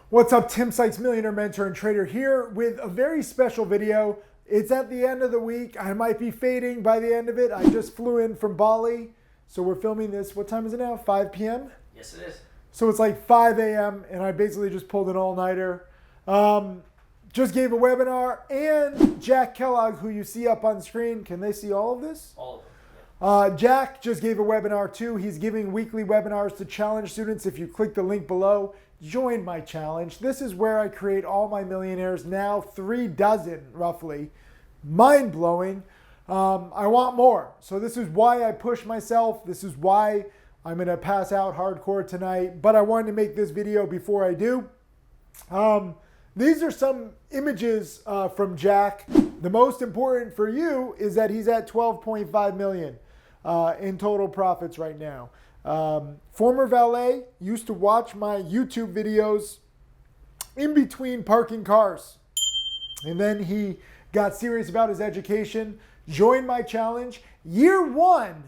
What's up, Tim Sykes, millionaire mentor and trader, here with a very special video. It's at the end of the week. I might be fading by the end of it. I just flew in from Bali, so we're filming this. What time is it now? 5 p.m.? Yes, it is. So it's like 5 a.m. and I basically just pulled an all-nighter. Just gave a webinar, and Jack Kellogg, who you see up on screen, can they see all of this? All of them. Yeah. Jack just gave a webinar too. He's giving weekly webinars to challenge students. If you click the link below, join my challenge. This is where I create all my millionaires, now 36 roughly. Mind-blowing. I want more. So this is why I push myself. This is why I'm going to pass out hardcore tonight. But I wanted to make this video before I do. These are some images from Jack. The most important for you is that he's at 12.5 million in total profits right now. Former valet, used to watch my YouTube videos in between parking cars. And then he got serious about his education, joined my challenge. Year one,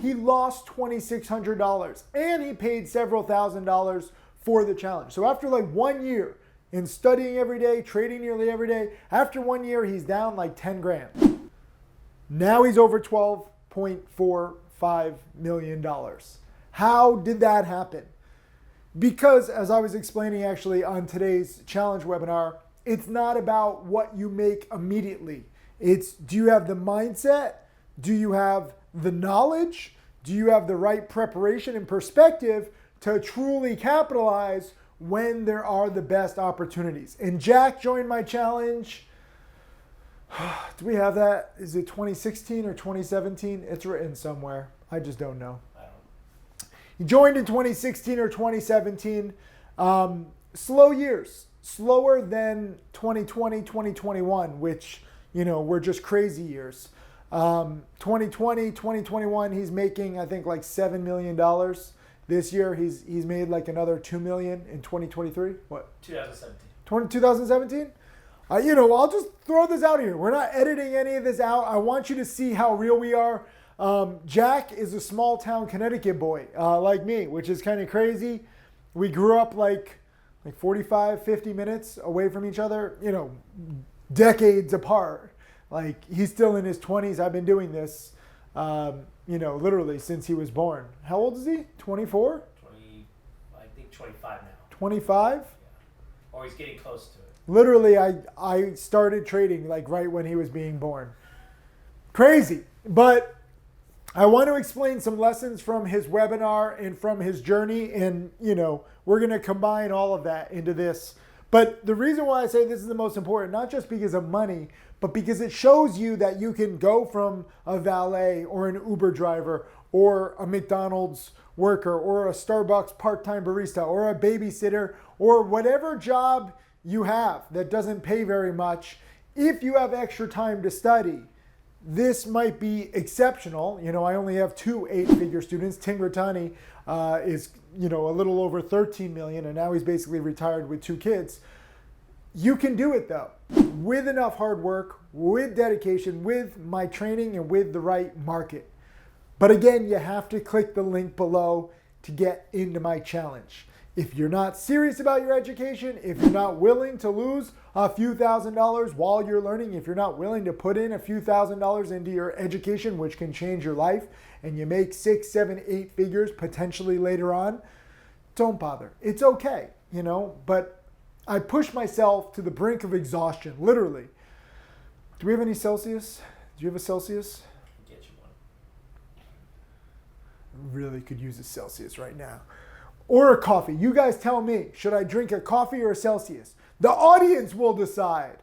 he lost $2,600 and he paid several $1,000s for the challenge. So after like 1 year in studying every day, trading nearly every day, after 1 year, he's down like 10 grand. Now he's over $12.45 million. How did that happen? Because, as I was explaining actually on today's challenge webinar, it's not about what you make immediately. It's, do you have the mindset? Do you have the knowledge? Do you have the right preparation and perspective to truly capitalize when there are the best opportunities? And Jack joined my challenge. Do we have that? Is it 2016 or 2017? It's written somewhere. I just don't know. He joined in 2016 or 2017. Slow years, slower than 2020, 2021, which, you know, were just crazy years. 2020, 2021, he's making, I think, like $7 million. This year, he's made like another $2 million in 2023. What? 2017? You know, I'll just throw this out here. We're not editing any of this out. I want you to see how real we are. Jack is a small town Connecticut boy, like me, which is kind of crazy. We grew up like 45, 50 minutes away from each other, you know, decades apart. Like, he's still in his 20s. I've been doing this, you know, literally since he was born. How old is he? 24? I think 25 now. 25? Yeah. Or he's getting close to it. Literally, I started trading like right when he was being born. Crazy. But I want to explain some lessons from his webinar and from his journey. And, you know, we're going to combine all of that into this. But the reason why I say this is the most important, not just because of money, but because it shows you that you can go from a valet or an Uber driver or a McDonald's worker or a Starbucks part-time barista or a babysitter or whatever job you have that doesn't pay very much. If you have extra time to study, this might be exceptional. You know, I only have 2 8-figure students. Tingratani is, you know, a little over 13 million, and now he's basically retired with 2 kids. You can do it though, with enough hard work, with dedication, with my training, and with the right market. But again, you have to click the link below to get into my challenge. If you're not serious about your education, if you're not willing to lose a few $1,000s while you're learning, if you're not willing to put in a few $1,000s into your education, which can change your life, and you make 6, 7, 8 figures potentially later on, don't bother. It's okay, you know, but I push myself to the brink of exhaustion, literally. Do we have any Celsius? Do you have a Celsius? I'll get you one. I really could use a Celsius right now. Or a coffee. You guys tell me, should I drink a coffee or a Celsius? The audience will decide.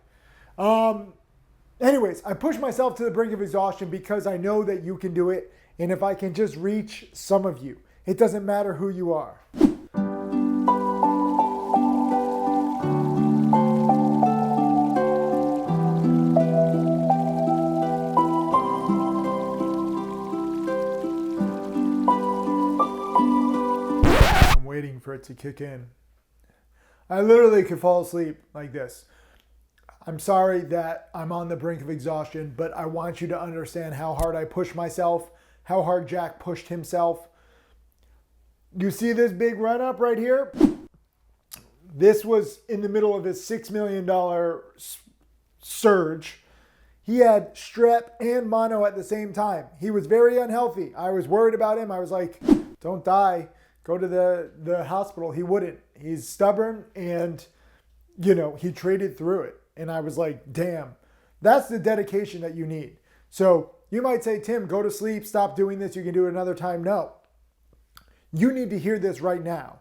Anyways, I push myself to the brink of exhaustion because I know that you can do it. And if I can just reach some of you, it doesn't matter who you are. Waiting for it to kick in. I literally could fall asleep like this. I'm sorry that I'm on the brink of exhaustion, but I want you to understand how hard I push myself, how hard Jack pushed himself. You see this big run up right here? This was in the middle of his $6 million surge. He had strep and mono at the same time. He was very unhealthy. I was worried about him. I was like, don't die. Go to the hospital. He wouldn't. He's stubborn, and, he traded through it. And I was like, damn, that's the dedication that you need. So you might say, Tim, go to sleep. Stop doing this. You can do it another time. No. You need to hear this right now.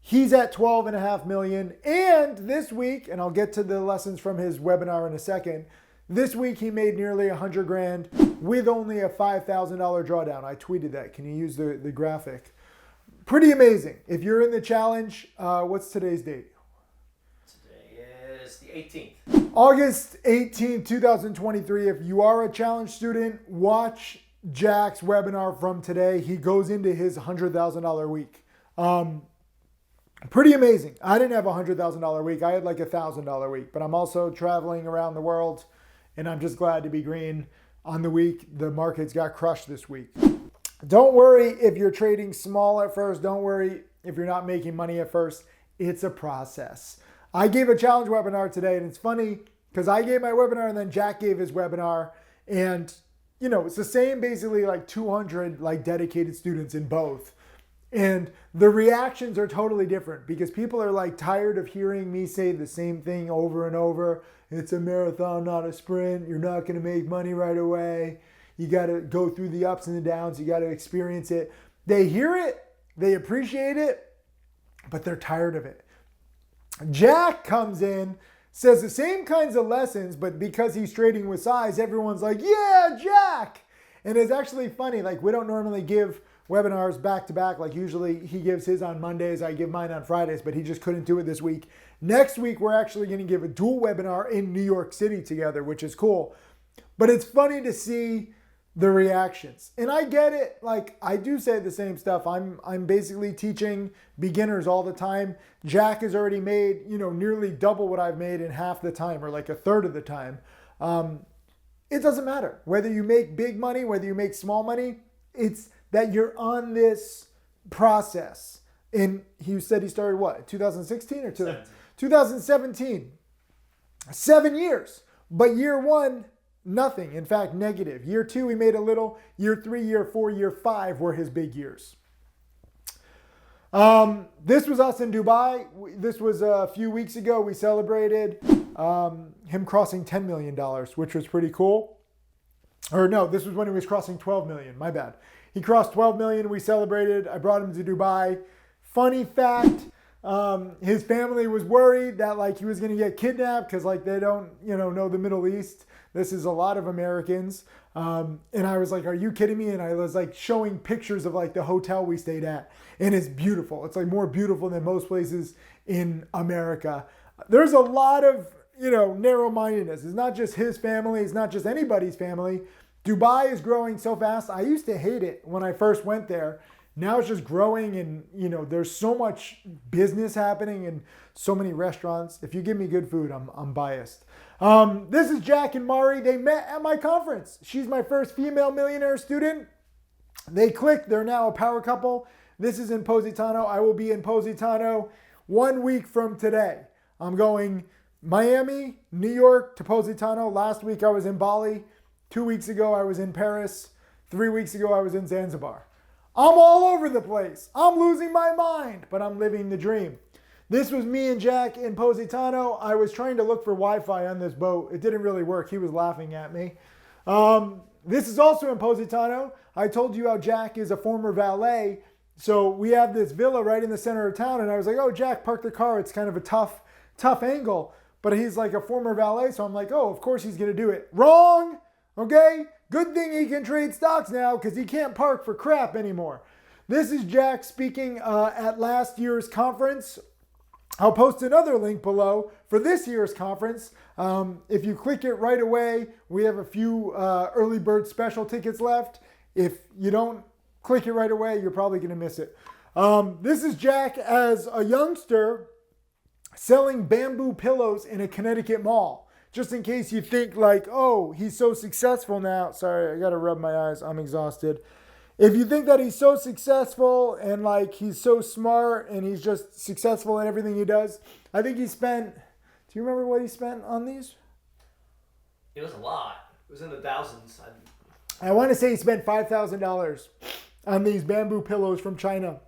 He's at 12.5 million. And this week, and I'll get to the lessons from his webinar in a second, this week he made nearly 100 grand with only a $5,000 drawdown. I tweeted that. Can you use the graphic? Pretty amazing. If you're in the challenge, what's today's date? Today is the 18th. August 18th, 2023. If you are a challenge student, watch Jack's webinar from today. He goes into his $100,000 week. Pretty amazing. I didn't have a $100,000 week. I had like a $1,000 week, but I'm also traveling around the world, and I'm just glad to be green on the week. The markets got crushed this week. Don't worry if you're trading small at first. Don't worry if you're not making money at first. It's a process. I gave a challenge webinar today, and it's funny because I gave my webinar and then Jack gave his webinar, and it's the same, basically like 200 like dedicated students in both. And the reactions are totally different because people are like tired of hearing me say the same thing over and over. It's a marathon, not a sprint. You're not going to make money right away. You got to go through the ups and the downs. You got to experience it. They hear it, they appreciate it, but they're tired of it. Jack comes in, says the same kinds of lessons, but because he's trading with size, everyone's like, yeah, Jack. And it's actually funny. Like, we don't normally give webinars back to back. Like, usually he gives his on Mondays, I give mine on Fridays, but he just couldn't do it this week. Next week, we're actually going to give a dual webinar in New York City together, which is cool. But it's funny to see the reactions. And I get it. Like, I do say the same stuff. I'm basically teaching beginners all the time. Jack has already made, nearly double what I've made in half the time, or like a third of the time. It doesn't matter whether you make big money, whether you make small money. It's that you're on this process. And he said he started what, 2016 or 2017? 7 years. But year one, nothing. In fact, negative. Year two, he made a little. Year three, year four, year five were his big years. This was us in Dubai. This was a few weeks ago. We celebrated him crossing $10 million, which was pretty cool. Or no, this was when he was crossing 12 million. My bad. He crossed 12 million. We celebrated. I brought him to Dubai. Funny fact, his family was worried that like he was going to get kidnapped because like they don't, know the Middle East. This is a lot of Americans. And I was like, are you kidding me? And I was like showing pictures of like the hotel we stayed at. And it's beautiful. It's like more beautiful than most places in America. There's a lot of, narrow-mindedness. It's not just his family. It's not just anybody's family. Dubai is growing so fast. I used to hate it when I first went there. Now it's just growing, and there's so much business happening and so many restaurants. If you give me good food, I'm biased. This is Jack and Mari. They met at my conference. She's my first female millionaire student. They clicked. They're now a power couple. This is in Positano. I will be in Positano 1 week from today. I'm going Miami, New York to Positano. Last week I was in Bali. 2 weeks ago I was in Paris. 3 weeks ago I was in Zanzibar. I'm all over the place. I'm losing my mind, but I'm living the dream. This was me and Jack in Positano. I was trying to look for Wi-Fi on this boat. It didn't really work. He was laughing at me. This is also in Positano. I told you how Jack is a former valet. So we have this villa right in the center of town. And I was like, oh, Jack, park the car. It's kind of a tough angle. But he's like a former valet. So I'm like, oh, of course he's going to do it. Wrong. Okay. Good thing he can trade stocks now because he can't park for crap anymore. This is Jack speaking at last year's conference. I'll post another link below for this year's conference. If you click it right away, we have a few early bird special tickets left. If you don't click it right away, you're probably going to miss it. This is Jack as a youngster selling bamboo pillows in a Connecticut mall. Just in case you think like, oh, he's so successful now. Sorry, I got to rub my eyes. I'm exhausted. if you think that he's so successful and like he's so smart and he's just successful in everything he does, I think he spent, do you remember what he spent on these? It was a lot. It was in the thousands. I want to say he spent $5,000 on these bamboo pillows from China.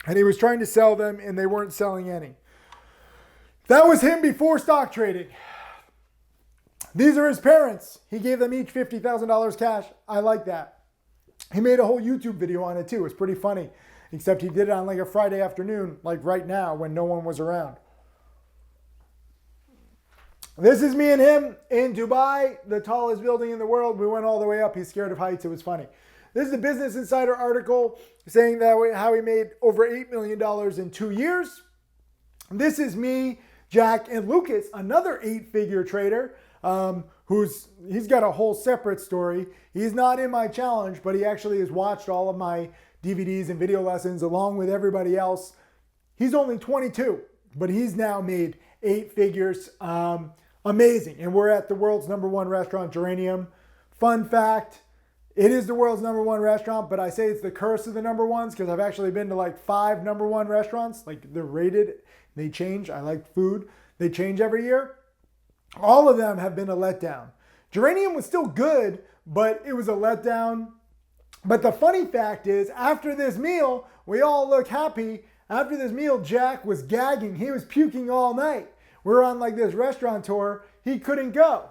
And he was trying to sell them and they weren't selling any. That was him before stock trading. These are his parents. He gave them each $50,000 cash. I like that. He made a whole YouTube video on it too. It's pretty funny. Except he did it on like a Friday afternoon, like right now when no one was around. This is me and him in Dubai, the tallest building in the world. We went all the way up. He's scared of heights. It was funny. This is a Business Insider article saying that how he made over $8 million in 2 years. This is me, Jack, and Lucas, another 8-figure trader. He's got a whole separate story. He's not in my challenge, but he actually has watched all of my DVDs and video lessons along with everybody else. He's only 22, but he's now made 8 figures. Amazing. And we're at the world's #1 restaurant, Geranium. Fun fact, it is the world's #1 restaurant, but I say it's the curse of the #1s because I've actually been to like 5 #1 restaurants. Like they're rated, they change. I like food. They change every year. All of them have been a letdown. Geranium was still good, but it was a letdown. But the funny fact is, after this meal, we all look happy. After this meal, Jack was gagging. He was puking all night. We were on like this restaurant tour. He couldn't go.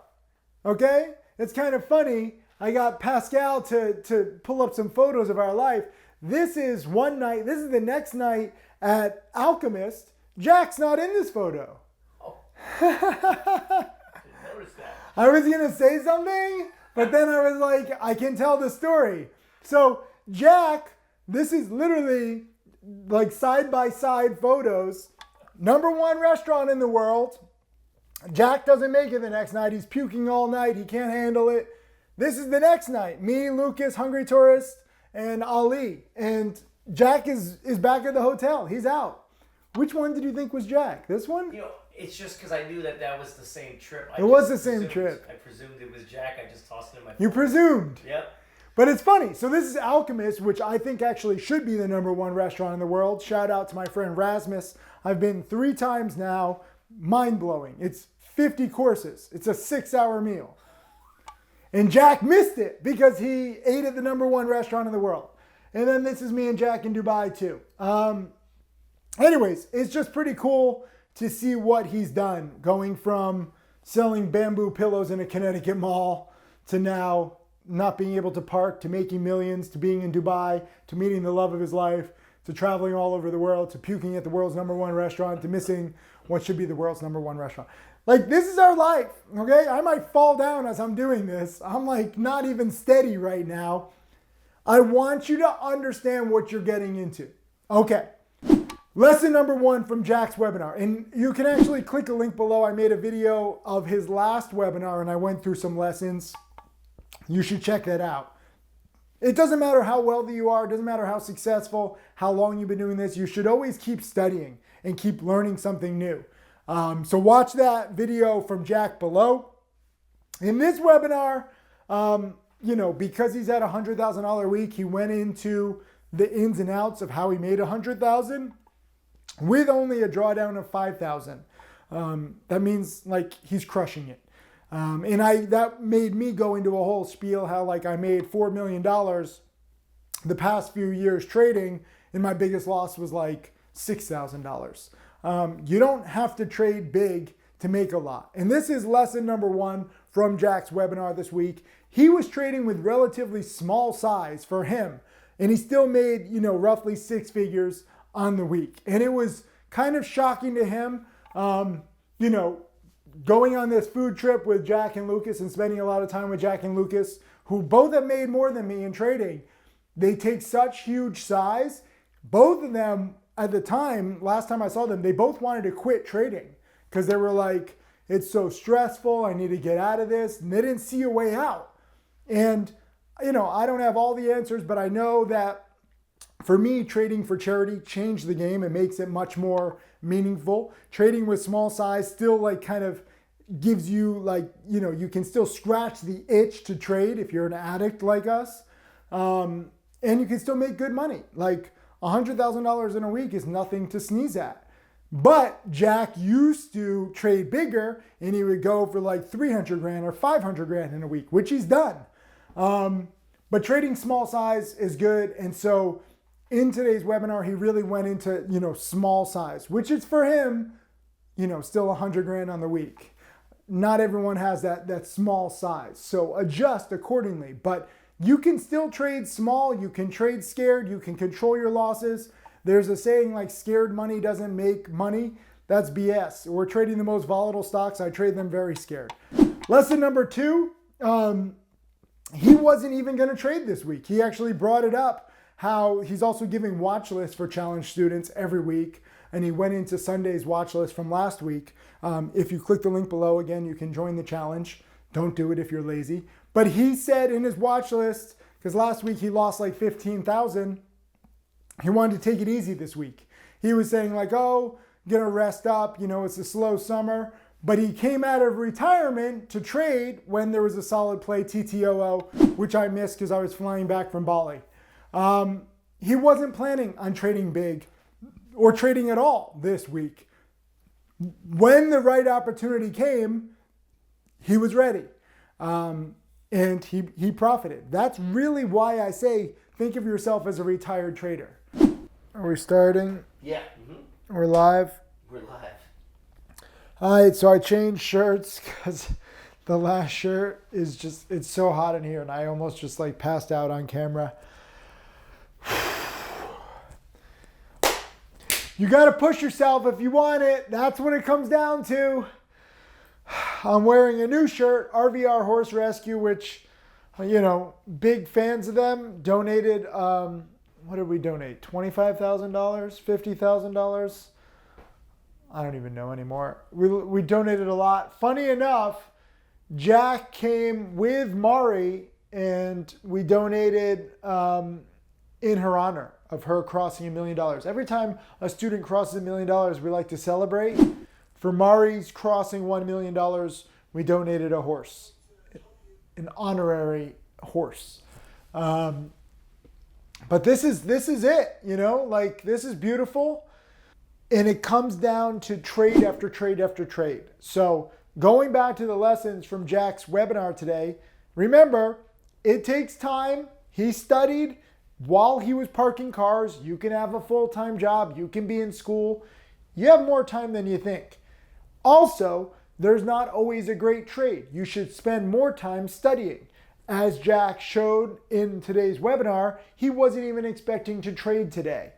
Okay? It's kind of funny. I got Pascal to pull up some photos of our life. This is one night. This is the next night at Alchemist. Jack's not in this photo. I was going to say something, but then I was like, I can tell the story. So Jack, this is literally like side-by-side photos. #1 restaurant in the world. Jack doesn't make it the next night. He's puking all night. He can't handle it. This is the next night. Me, Lucas, Hungry Tourist, and Ali. And Jack is back at the hotel. He's out. Which one did you think was Jack? This one? You know, it's just because I knew that was the same trip. It was the same trip. I presumed it was Jack. I just tossed it in my phone. You presumed. Yep. But it's funny. So this is Alchemist, which I think actually should be the #1 restaurant in the world. Shout out to my friend Rasmus. I've been 3 times now. Mind-blowing. It's 50 courses. It's a 6-hour meal. And Jack missed it because he ate at the #1 restaurant in the world. And then this is me and Jack in Dubai too. Anyways, it's just pretty cool to see what he's done, going from selling bamboo pillows in a Connecticut mall to now not being able to park, to making millions, to being in Dubai, to meeting the love of his life, to traveling all over the world, to puking at the world's #1 restaurant, to missing what should be the world's #1 restaurant. Like, this is our life, okay? I might fall down as I'm doing this. I'm like not even steady right now. I want you to understand what you're getting into. Okay. Lesson #1 from Jack's webinar. And you can actually click a link below. I made a video of his last webinar and I went through some lessons. You should check that out. It doesn't matter how wealthy you are. It doesn't matter how successful, how long you've been doing this. You should always keep studying and keep learning something new. So watch that video from Jack below. In this webinar, because he's at a $100,000 week, he went into the ins and outs of how he made $100,000 with only a drawdown of $5,000. That means like he's crushing it. That made me go into a whole spiel how like I made $4 million the past few years trading, and my biggest loss was like $6,000. You don't have to trade big to make a lot. And this is lesson #1 from Jack's webinar this week. He was trading with relatively small size for him, and he still made, roughly 6 figures on the week. And it was kind of shocking to him, going on this food trip with Jack and Lucas and spending a lot of time with Jack and Lucas, who both have made more than me in trading. They take such huge size. Both of them at the time, last time I saw them, they both wanted to quit trading because they were like, it's so stressful. I need to get out of this. And they didn't see a way out. And, I don't have all the answers, but I know that for me, trading for charity changed the game. It makes it much more meaningful. Trading with small size still like kind of gives you like, you can still scratch the itch to trade if you're an addict like us. and you can still make good money. Like $100,000 in a week is nothing to sneeze at. But Jack used to trade bigger, and he would go for like 300 grand or 500 grand in a week, which he's done. But trading small size is good. And so in today's webinar, he really went into, small size, which is for him, still 100 grand on the week. Not everyone has that small size. So adjust accordingly. But you can still trade small. You can trade scared. You can control your losses. There's a saying like scared money doesn't make money. That's BS. We're trading the most volatile stocks. I trade them very scared. Lesson number 2, he wasn't even going to trade this week. He actually brought it up how he's also giving watch lists for challenge students every week. And he went into Sunday's watch list from last week. If you click the link below, again, you can join the challenge. Don't do it if you're lazy. But he said in his watch list, because last week he lost like 15,000, he wanted to take it easy this week. He was saying like, gonna rest up, it's a slow summer. But he came out of retirement to trade when there was a solid play, TTOO, which I missed because I was flying back from Bali. He wasn't planning on trading big or trading at all this week. When the right opportunity came, he was ready. And he profited. That's really why I say, think of yourself as a retired trader. Are we starting? Yeah. Mm-hmm. We're live? We're live. All right, so I changed shirts because the last shirt is it's so hot in here and I almost just like passed out on camera. You got to push yourself if you want it. That's what it comes down to. I'm wearing a new shirt, RVR Horse Rescue, which, big fans of them. Donated, what did we donate? $25,000? $50,000? I don't even know anymore. We donated a lot. Funny enough, Jack came with Mari and we donated in her honor of her crossing $1 million. Every time a student crosses $1 million, we like to celebrate. For Mari's crossing $1 million, we donated a horse, an honorary horse. But this is it, this is beautiful. And it comes down to trade after trade after trade. So going back to the lessons from Jack's webinar today, remember, it takes time. He studied while he was parking cars. You can have a full-time job. You can be in school. You have more time than you think. Also, there's not always a great trade. You should spend more time studying. As Jack showed in today's webinar, he wasn't even expecting to trade today.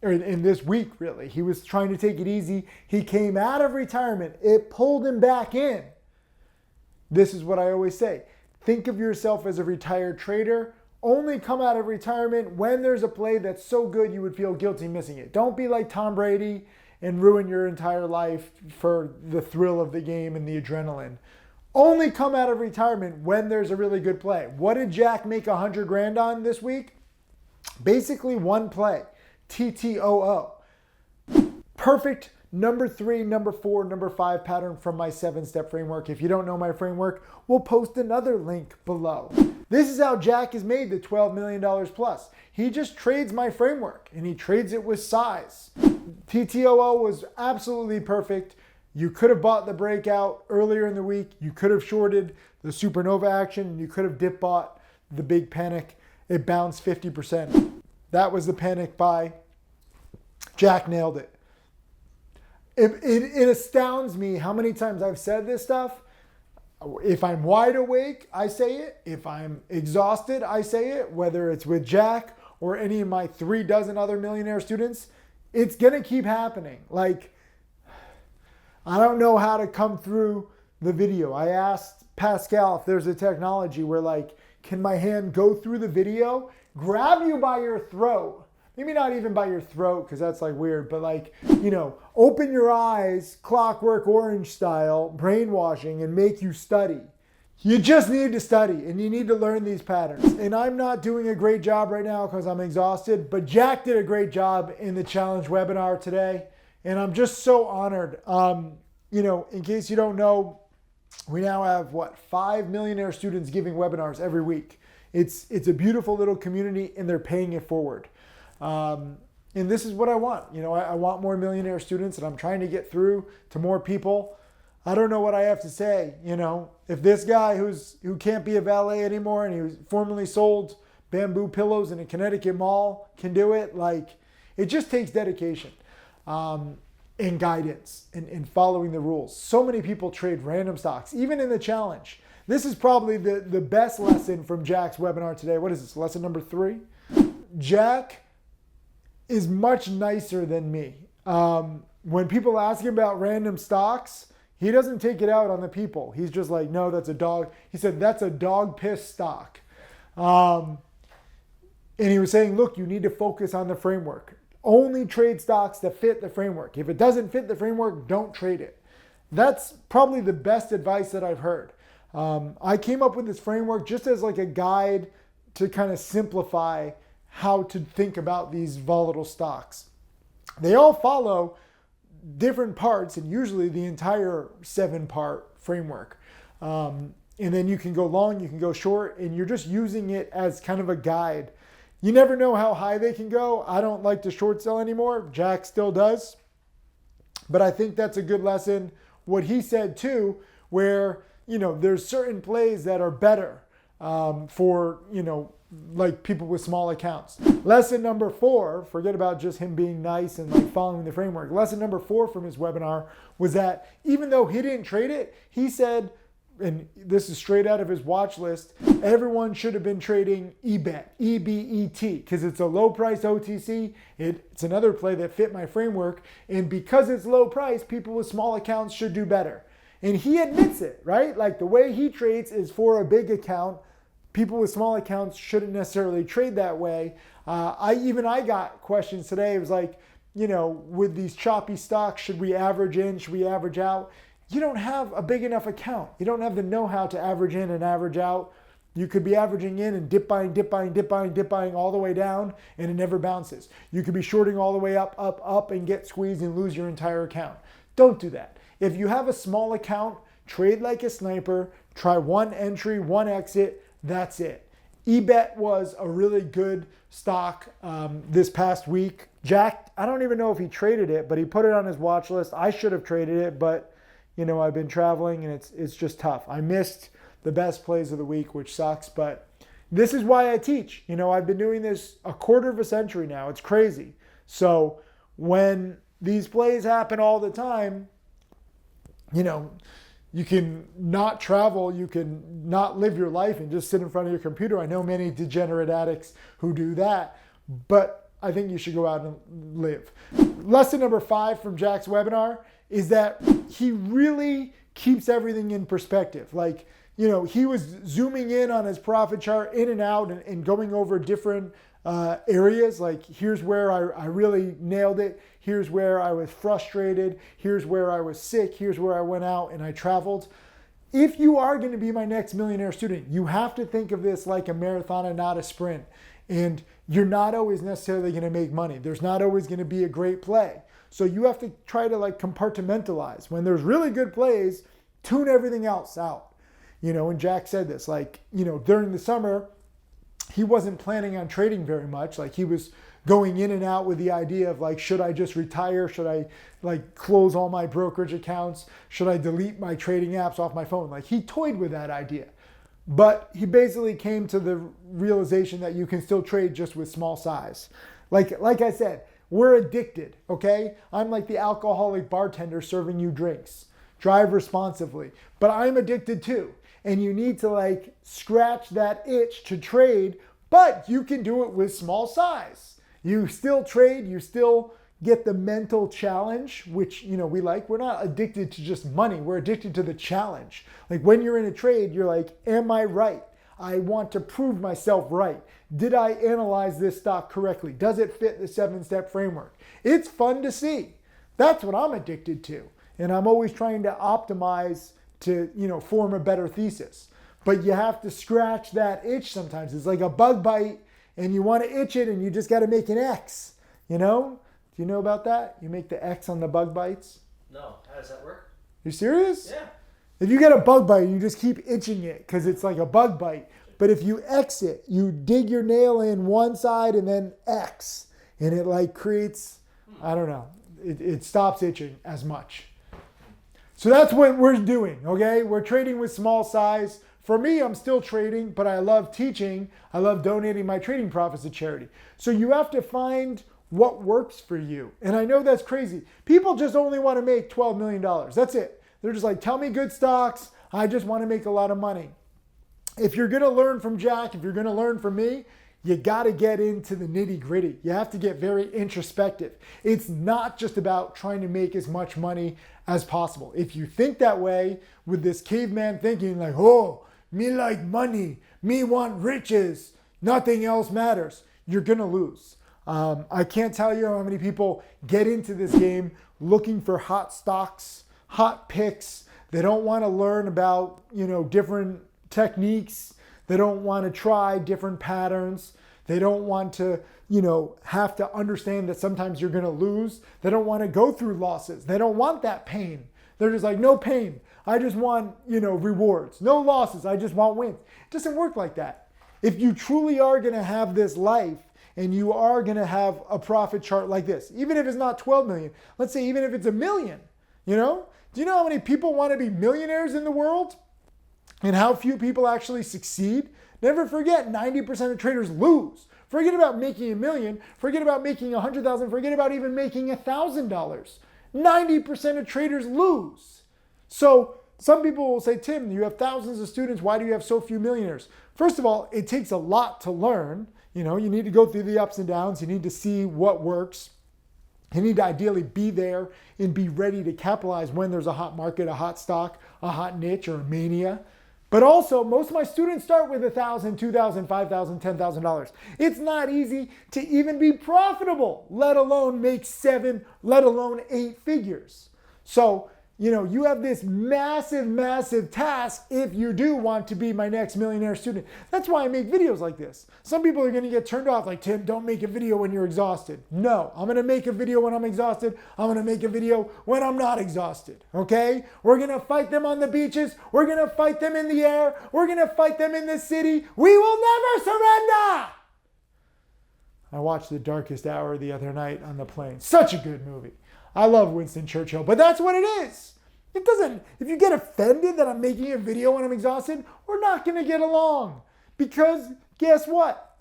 Or in this week, really. He was trying to take it easy. He came out of retirement. It pulled him back in. This is what I always say. Think of yourself as a retired trader. Only come out of retirement when there's a play that's so good you would feel guilty missing it. Don't be like Tom Brady and ruin your entire life for the thrill of the game and the adrenaline. Only come out of retirement when there's a really good play. What did Jack make 100 grand on this week? Basically one play, TTOO. Perfect number 3, number 4, number 5 pattern from my 7-step framework. If you don't know my framework, we'll post another link below. This is how Jack has made the $12 million plus. He just trades my framework and he trades it with size. TTOO was absolutely perfect. You could have bought the breakout earlier in the week. You could have shorted the supernova action. You could have dip bought the big panic. It bounced 50%. That was the panic buy. Jack nailed it. It astounds me how many times I've said this stuff. If I'm wide awake, I say it. If I'm exhausted, I say it. Whether it's with Jack or any of my 36 other millionaire students, it's going to keep happening. Like, I don't know how to come through the video. I asked Pascal if there's a technology where, like, can my hand go through the video, grab you by your throat? Maybe not even by your throat, because that's like weird, but like, open your eyes, Clockwork Orange style, brainwashing, and make you study. You just need to study, and you need to learn these patterns. And I'm not doing a great job right now because I'm exhausted, but Jack did a great job in the challenge webinar today, and I'm just so honored. In case you don't know, we now have 5 millionaire students giving webinars every week. It's a beautiful little community, and they're paying it forward. And this is what I want. I want more millionaire students, and I'm trying to get through to more people. I don't know what I have to say. If this guy who can't be a valet anymore, and he was formerly sold bamboo pillows in a Connecticut mall, can do it, it just takes dedication and guidance and following the rules. So many people trade random stocks, even in the challenge. This is probably the best lesson from Jack's webinar today. What is this, lesson number 3? Jack is much nicer than me. When people ask him about random stocks, he doesn't take it out on the people. He's just like, no, that's a dog. He said, that's a dog piss stock. And he was saying, look, you need to focus on the framework. Only trade stocks that fit the framework. If it doesn't fit the framework, don't trade it. That's probably the best advice that I've heard. I came up with this framework just as like a guide to kind of simplify how to think about these volatile stocks. They all follow different parts, and usually the entire 7-part framework. And then you can go long, you can go short, and you're just using it as kind of a guide. You never know how high they can go. I don't like to short sell anymore. Jack still does. But I think that's a good lesson. What he said too, where, there's certain plays that are better for, like people with small accounts. Lesson number 4, forget about just him being nice and like following the framework. Lesson number 4 from his webinar was that even though he didn't trade it, he said, and this is straight out of his watch list, everyone should have been trading EBET, E-B-E-T, because it's a low price OTC. It's another play that fit my framework. And because it's low price, people with small accounts should do better. And he admits it, right? Like the way he trades is for a big account. People with small accounts shouldn't necessarily trade that way. I got questions today. It was like, with these choppy stocks, should we average in? Should we average out? You don't have a big enough account. You don't have the know-how to average in and average out. You could be averaging in and dip buying all the way down, and it never bounces. You could be shorting all the way up, and get squeezed and lose your entire account. Don't do that. If you have a small account, trade like a sniper, try one entry, one exit, that's it. EBET was a really good stock this past week. Jack, I don't even know if he traded it, but he put it on his watch list. I should have traded it, but I've been traveling and it's just tough. I missed the best plays of the week, which sucks, but this is why I teach. I've been doing this a quarter of a century now. It's crazy. So when these plays happen all the time, you can not travel, you can not live your life and just sit in front of your computer. I know many degenerate addicts who do that, but I think you should go out and live. Lesson number 5 from Jack's webinar is that he really keeps everything in perspective. Like, he was zooming in on his profit chart in and out and going over different areas. Like, here's where I really nailed it. Here's where I was frustrated. Here's where I was sick. Here's where I went out and I traveled. If you are going to be my next millionaire student, you have to think of this like a marathon and not a sprint. And you're not always necessarily going to make money. There's not always going to be a great play. So you have to try to compartmentalize. When there's really good plays, tune everything else out. And Jack said this, during the summer, he wasn't planning on trading very much. Like, he was going in and out with the idea of should I just retire? Should I close all my brokerage accounts? Should I delete my trading apps off my phone? He toyed with that idea. But he basically came to the realization that you can still trade just with small size. Like I said, we're addicted, okay? I'm like the alcoholic bartender serving you drinks. Drive responsibly. But I'm addicted too. And you need to scratch that itch to trade, but you can do it with small size. You still trade, you still get the mental challenge, which, we like. We're not addicted to just money. We're addicted to the challenge. When you're in a trade, you're like, am I right? I want to prove myself right. Did I analyze this stock correctly? Does it fit the 7-step framework? It's fun to see. That's what I'm addicted to. And I'm always trying to optimize to, form a better thesis. But you have to scratch that itch sometimes. It's like a bug bite and you want to itch it and you just got to make an X, Do you know about that? You make the X on the bug bites? No. How does that work? You serious? Yeah. If you get a bug bite, you just keep itching it because it's like a bug bite. But if you X it, you dig your nail in one side and then X, and it like creates, I don't know, it stops itching as much. So that's what we're doing, okay? We're trading with small size. For me, I'm still trading, but I love teaching. I love donating my trading profits to charity. So you have to find what works for you. And I know that's crazy. People just only want to make $12 million. That's it. They're just like, tell me good stocks. I just want to make a lot of money. If you're going to learn from Jack, if you're going to learn from me, you got to get into the nitty gritty. You have to get very introspective. It's not just about trying to make as much money as possible. If you think that way with this caveman thinking like, oh, me like money, me want riches, nothing else matters, you're going to lose. I can't tell you how many people get into this game looking for hot stocks, hot picks. They don't want to learn about, different techniques. They don't want to try different patterns. They don't want to, have to understand that sometimes you're going to lose. They don't want to go through losses. They don't want that pain. They're just like, no pain. I just want, rewards. No losses. I just want wins. It doesn't work like that. If you truly are going to have this life and you are going to have a profit chart like this, even if it's not 12 million, let's say even if it's 1 million, do you know how many people want to be millionaires in the world and how few people actually succeed? Never forget, 90% of traders lose. Forget about making 1 million, forget about making 100,000, forget about even making $1,000. 90% of traders lose. So some people will say, Tim, you have thousands of students, why do you have so few millionaires? First of all, it takes a lot to learn. You need to go through the ups and downs. You need to see what works. You need to ideally be there and be ready to capitalize when there's a hot market, a hot stock, a hot niche, or a mania. But also, most of my students start with $1,000, $2,000, $5,000, $10,000. It's not easy to even be profitable, let alone make 7, let alone 8 figures. So, you have this massive, massive task if you do want to be my next millionaire student. That's why I make videos like this. Some people are going to get turned off like, Tim, don't make a video when you're exhausted. No, I'm going to make a video when I'm exhausted. I'm going to make a video when I'm not exhausted, okay? We're going to fight them on the beaches. We're going to fight them in the air. We're going to fight them in the city. We will never surrender! I watched The Darkest Hour the other night on the plane. Such a good movie. I love Winston Churchill, but that's what it is. It doesn't, if you get offended that I'm making a video when I'm exhausted, we're not going to get along. Because guess what?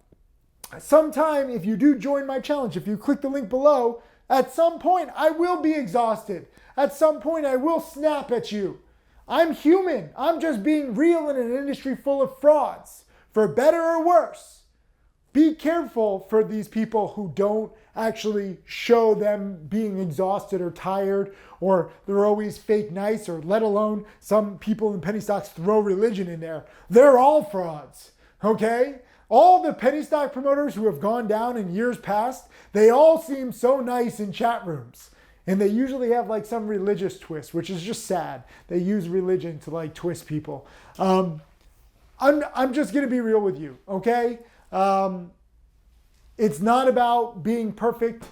Sometime if you do join my challenge, if you click the link below, at some point I will be exhausted. At some point I will snap at you. I'm human. I'm just being real in an industry full of frauds, for better or worse. Be careful for these people who don't actually show them being exhausted or tired, or they're always fake nice, or let alone some people in penny stocks throw religion in there. They're all frauds, okay? All the penny stock promoters who have gone down in years past, they all seem so nice in chat rooms. And they usually have like some religious twist, which is just sad. They use religion to like twist people. I'm just gonna be real with you, okay? It's not about being perfect.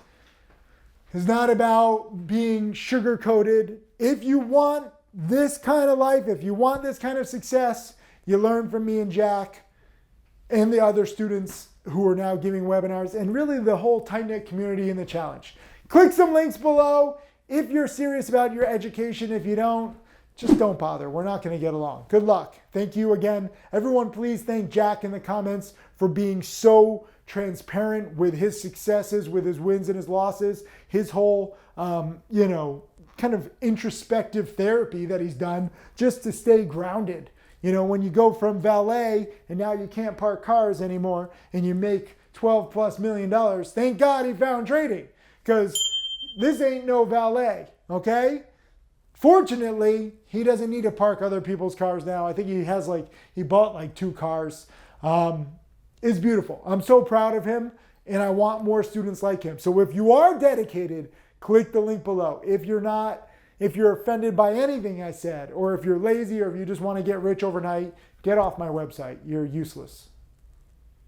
It's not about being sugar-coated. If you want this kind of life, if you want this kind of success, you learn from me and Jack and the other students who are now giving webinars, and really the whole tight-knit community in the challenge. Click some links below if you're serious about your education. If you don't, just don't bother. We're not going to get along. Good luck. Thank you again. Everyone, please thank Jack in the comments for being so transparent with his successes, with his wins and his losses, his whole, kind of introspective therapy that he's done just to stay grounded. When you go from valet and now you can't park cars anymore and you make $12+ million, thank God he found trading, because this ain't no valet, okay? Fortunately, he doesn't need to park other people's cars now. I think he bought like 2 cars. It's beautiful. I'm so proud of him, and I want more students like him. So if you are dedicated, click the link below. If you're not, if you're offended by anything I said, or if you're lazy, or if you just want to get rich overnight, get off my website. You're useless.